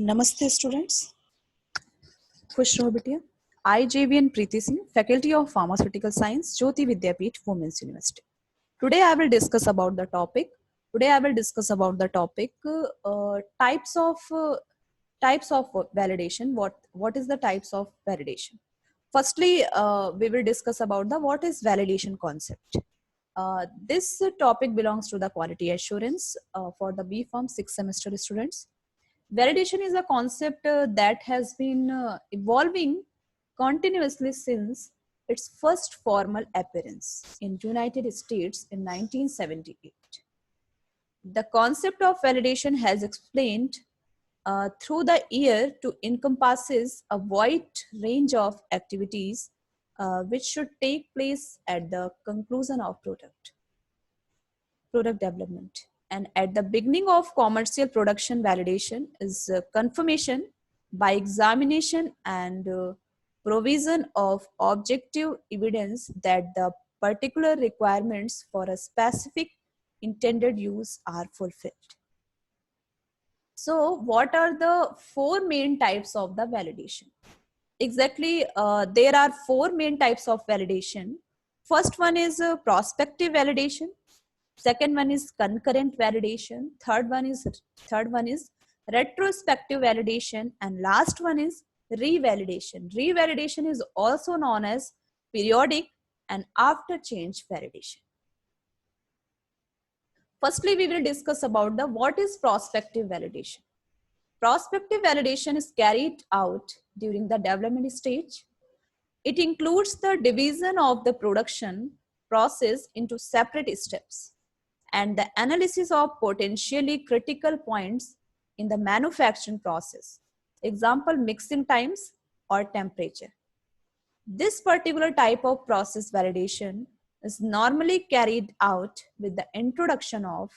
Namaste students. खुश रहो बिटिया. I JVN Preeti Singh, Faculty of Pharmaceutical Science, Jyoti Vidyapeeth, Women's University. Today I will discuss about the topic. Types of validation. What is the types of validation? Firstly, we will discuss about the what is validation concept. This topic belongs to the quality assurance for the B Pharm 6th semester students. Validation is a concept that has been evolving continuously since its first formal appearance in United States in 1978. The concept of validation has explained through the year to encompasses a wide range of activities which should take place at the conclusion of product development. And at the beginning of commercial production, validation is confirmation by examination and provision of objective evidence that the particular requirements for a specific intended use are fulfilled. So, what are the four main types of the validation? Exactly, there are four main types of validation. First one is prospective validation. Second one is concurrent validation. Third one is retrospective validation, and last one is revalidation. Revalidation is also known as periodic and after change validation. Firstly, we will discuss about the what is prospective validation. Prospective validation is carried out during the development stage. It includes the division of the production process into separate steps and the analysis of potentially critical points in the manufacturing process. Example, mixing times or temperature. This particular type of process validation is normally carried out with the introduction of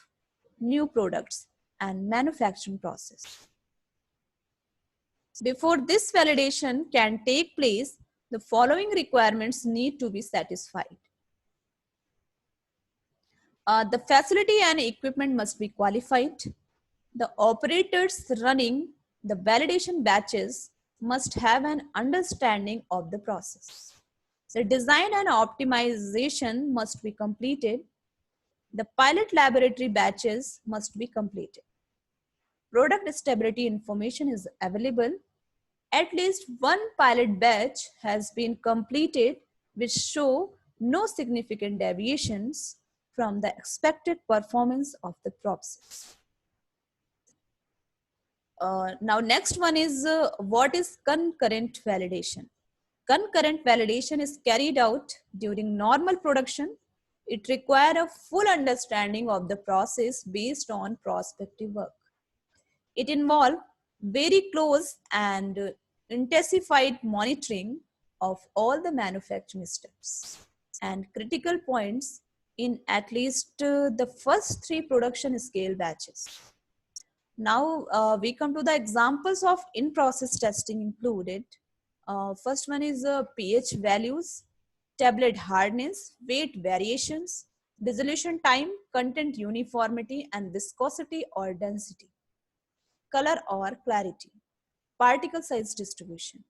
new products and manufacturing process. Before this validation can take place, the following requirements need to be satisfied. The facility and equipment must be qualified. The operators running the validation batches must have an understanding of the process. The design and optimization must be completed. The pilot laboratory batches must be completed. Product stability information is available. At least one pilot batch has been completed which show no significant deviations from the expected performance of the process. Now next one is what is concurrent validation. Concurrent validation is carried out during normal production. It requires a full understanding of the process based on prospective work. It involves very close and intensified monitoring of all the manufacturing steps and critical points in at least the first 3 production scale batches. Now we come to the examples of in-process testing included. First one is pH values, tablet hardness, weight variations, dissolution time, content uniformity and viscosity or density, color or clarity, particle size distribution,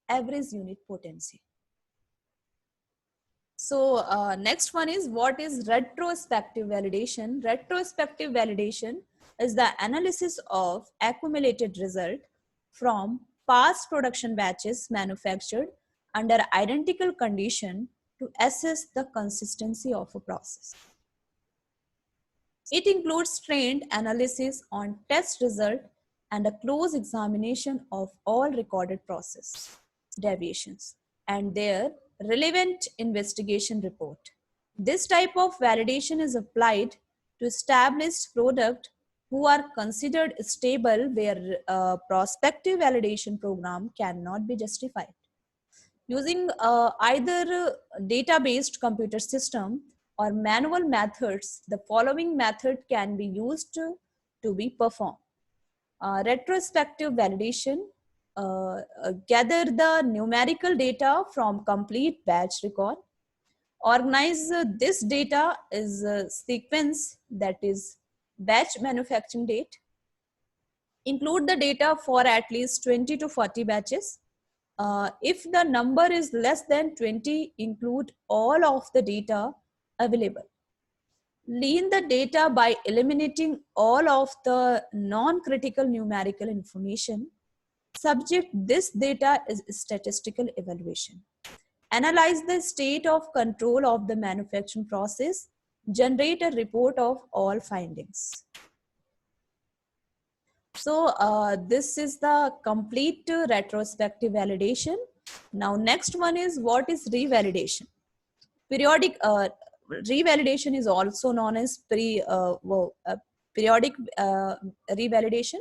average unit potency. So next one is what is retrospective validation. Retrospective validation is the analysis of accumulated result from past production batches manufactured under identical condition to assess the consistency of a process. It includes trained analysis on test result and a close examination of all recorded process deviations and their relevant investigation report. This type of validation is applied to established products who are considered stable where a prospective validation program cannot be justified. Using either data-based computer system or manual methods, the following method can be used to be performed. Retrospective validation, gather the numerical data from complete batch record, organize this data is a sequence, that is batch manufacturing date, Include the data for at least 20 to 40 batches. If the number is less than 20, include all of the data available. Lean the data by eliminating all of the non-critical numerical information. Subject this data is statistical evaluation. Analyze the state of control of the manufacturing process. Generate a report of all findings. So this is the complete retrospective validation. Now next one is, what is revalidation? Periodic revalidation is also known as periodic revalidation.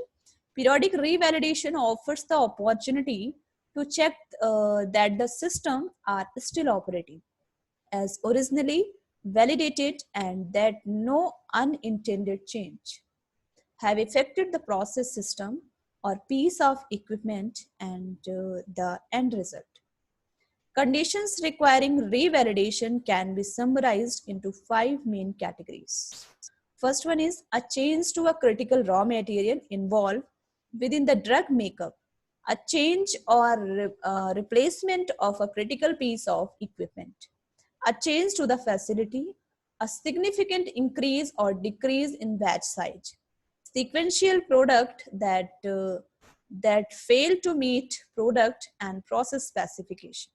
Periodic revalidation offers the opportunity to check that the system are still operating as originally validated and that no unintended change have affected the process system or piece of equipment and the end result. Conditions requiring revalidation can be summarized into 5 main categories. First one is a change to a critical raw material involved within the drug makeup, a change or replacement of a critical piece of equipment, a change to the facility, a significant increase or decrease in batch size, sequential product that fail to meet product and process specification.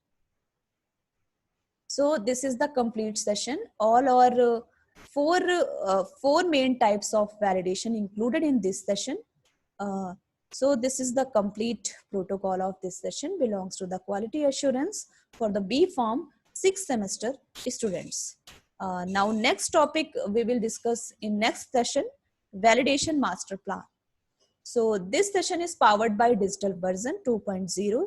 So this is the complete session. All our four main types of validation included in this session. So this is the complete protocol of this session, belongs to the quality assurance for the B Farm 6th semester students. Now next topic we will discuss in next session, validation master plan. So this session is powered by digital version 2.0,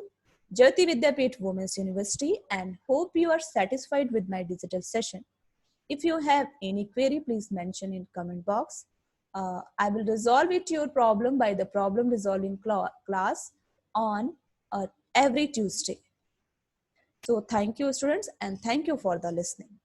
Jyoti Vidyapeeth Women's University, and hope you are satisfied with my digital session. If you have any query, please mention in comment box. I will resolve it your problem by the problem resolving class on every Tuesday. So thank you students, and thank you for the listening.